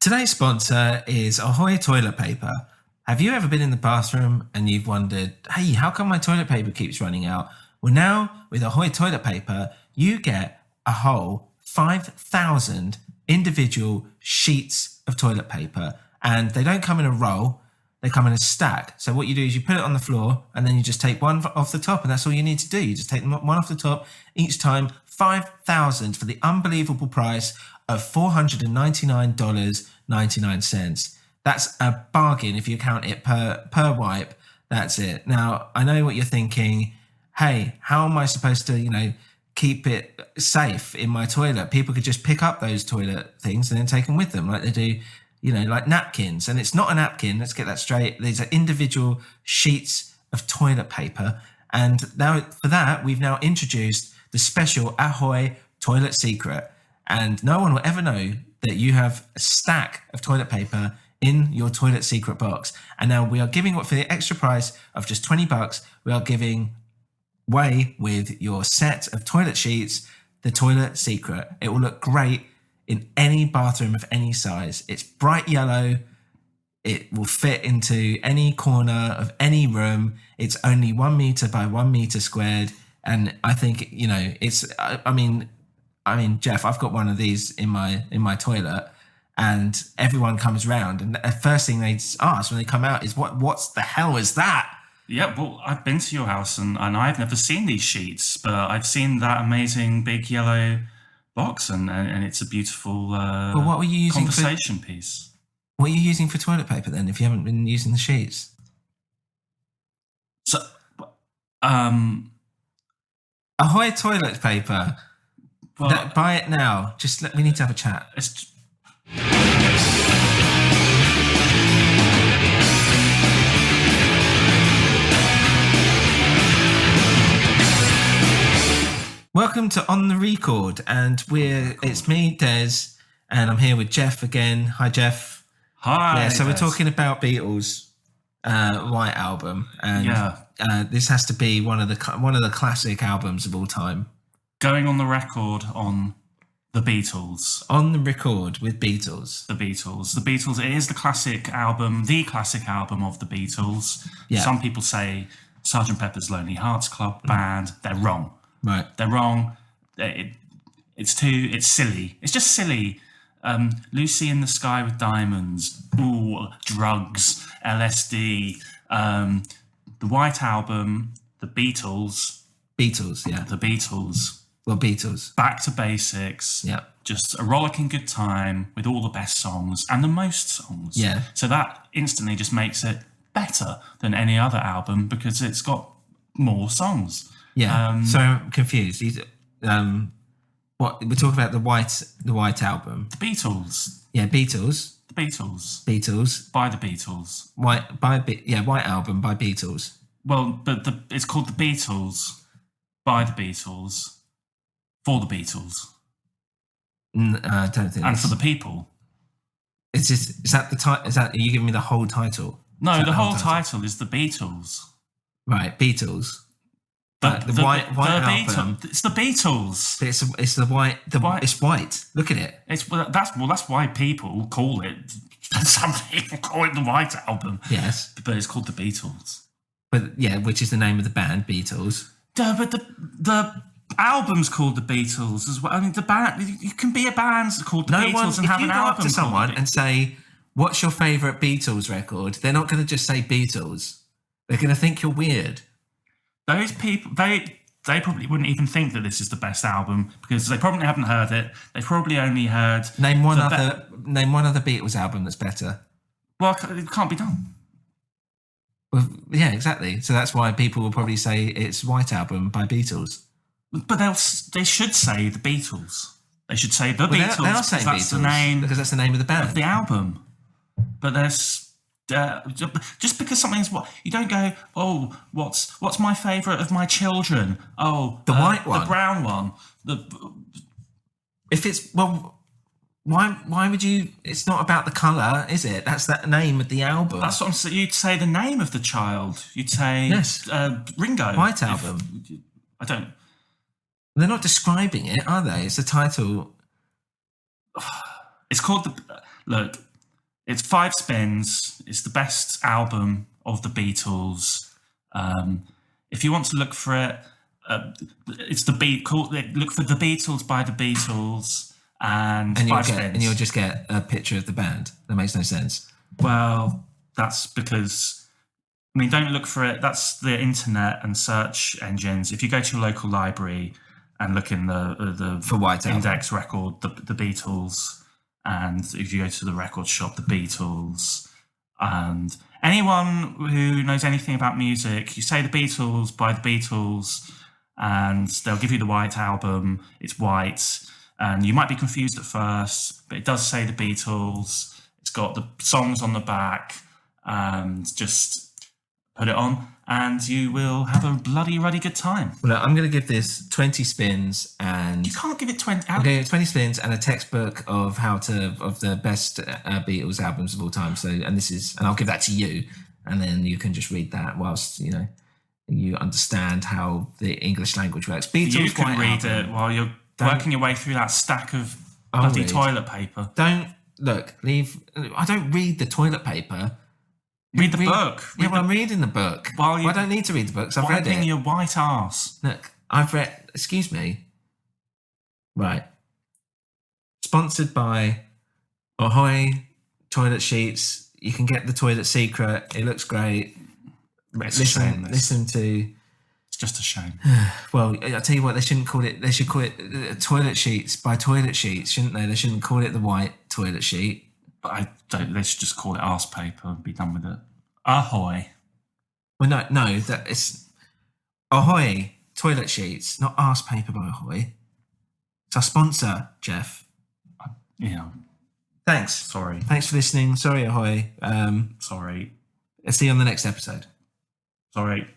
Today's sponsor is Ahoy Toilet Paper. Have you ever been in the bathroom and you've wondered, hey, how come my toilet paper keeps running out? Well, now with Ahoy Toilet Paper, you get a whole 5,000 individual sheets of toilet paper, and they don't come in a roll, they come in a stack. So what you do is you put it on the floor and then you just take one off the top, and that's all you need to do. You just take one off the top each time, 5,000 for the unbelievable price of $499.99. That's a bargain if you count it per wipe. That's it. Now, I know what you're thinking. Hey, how am I supposed to, keep it safe in my toilet? People could just pick up those toilet things and then take them with them like they do, like napkins. And it's not a napkin. Let's get that straight. These are individual sheets of toilet paper. And now for that, we've now introduced the special Ahoy Toilet Secret. And no one will ever know that you have a stack of toilet paper in your toilet secret box. And now we are giving, for the extra price of just $20, we are giving away with your set of toilet sheets, the Toilet Secret. It will look great in any bathroom of any size. It's bright yellow. It will fit into any corner of any room. It's only 1 meter by 1 meter squared. And I think, I mean, Geoff, I've got one of these in my toilet, and everyone comes round, and the first thing they ask when they come out is, "What's the hell is that?" Yeah, well, I've been to your house and I've never seen these sheets, but I've seen that amazing big yellow box, and it's a beautiful well, what were you using conversation piece. What are you using for toilet paper then, if you haven't been using the sheets? So, Ahoy Toilet Paper. Well, buy it now. We need to have a chat. Welcome to On the Record, and it's me, Dez, and I'm here with Geoff again. Hi, Geoff. Hi. Yeah, so Dez. We're talking about Beatles' White Album, and this has to be one of the classic albums of all time. Going on the record on the Beatles. On the record with Beatles. The Beatles. The Beatles. It is the classic album of the Beatles. Yeah. Some people say Sgt. Pepper's Lonely Hearts Club Band. They're wrong. Right. They're wrong. It's silly. It's just silly. Lucy in the Sky with Diamonds. Ooh, drugs, LSD. The White Album. The Beatles. Beatles, yeah. The Beatles. Well, Beatles. Back to basics. Yeah. Just a rollicking good time with all the best songs and the most songs. Yeah. So that instantly just makes it better than any other album because it's got more songs. Yeah. So I'm confused. What we're talking about the White Album. The Beatles. Yeah, Beatles. The Beatles. Beatles. By the Beatles. White Album by Beatles. Well, but it's called the Beatles by the Beatles for the Beatles. I don't think. And for the people. Is that the title? Are you giving me the whole title? No, the whole title is the Beatles. Right, Beatles. But the White Album. It's the Beatles. But it's the white. It's white. Look at it. That's why people call it. Some people call it the White Album. Yes, but it's called the Beatles. But yeah, which is the name of the band, Beatles. But the album's called the Beatles as well. I mean, the band. You can be a band called the Beatles and have an album. If you go up to someone and say, "What's your favourite Beatles record?" They're not going to just say Beatles. They're going to think you're weird. Those people, they probably wouldn't even think that this is the best album because they probably haven't heard it. They probably only heard. Name one other Beatles album that's better. Well, it can't be done. Well, yeah, exactly. So that's why people will probably say it's White Album by Beatles. But they should say the Beatles. They should say the Beatles. They'll say that's Beatles the name because that's the name of the band of the album. But there's just because something's what you don't go. Oh, what's my favourite of my children? Oh, the white one, the brown one. If it's why would you? It's not about the colour, is it? That's the name of the album. That's what I'm saying. You'd say the name of the child. You'd say yes, Ringo. White Album. I don't. They're not describing it, are they? It's the title. It's called the. Look, It's 5 spins. It's the best album of the Beatles. If you want to look for it, it's the look for the Beatles by the Beatles and 5 spins. And you'll just get a picture of the band. That makes no sense. Well, that's because, don't look for it. That's the internet and search engines. If you go to your local library and look in the For White Album. index record, the Beatles, and if you go to the record shop, the Beatles, and anyone who knows anything about music, you say the Beatles by the Beatles, and they'll give you the White Album. It's white, and you might be confused at first, but it does say the Beatles. It's got the songs on the back, and just put it on, and you will have a bloody ruddy good time. Well, I'm going to give this 20 spins, and You can't give it 20. I'm going to give 20 spins and a textbook of the best Beatles albums of all time. So, and I'll give that to you, and then you can just read that whilst you understand how the English language works. Beatles, You can White read Album. it while you're working your way through that stack of bloody read. toilet paper. I don't read the toilet paper. Read the book. I'm reading the book. I don't need to read the book because I've read Wiping it. your white arse. Look, I've read. Excuse me. Right. Sponsored by Ahoy Toilet Sheets. You can get the Toilet Secret. It looks great. Listen to. It's just a shame. Well, I'll tell you what. They shouldn't call it. They should call it Toilet Sheets by Toilet Sheets, shouldn't they? They shouldn't call it the white toilet sheet. But they should just call it arse paper and be done with it. Ahoy. Well, no, that it's Ahoy Toilet Sheets, not arse paper by Ahoy. It's our sponsor, Geoff. Thanks. Sorry. Thanks for listening. Sorry, Ahoy. Sorry. I'll see you on the next episode. Sorry.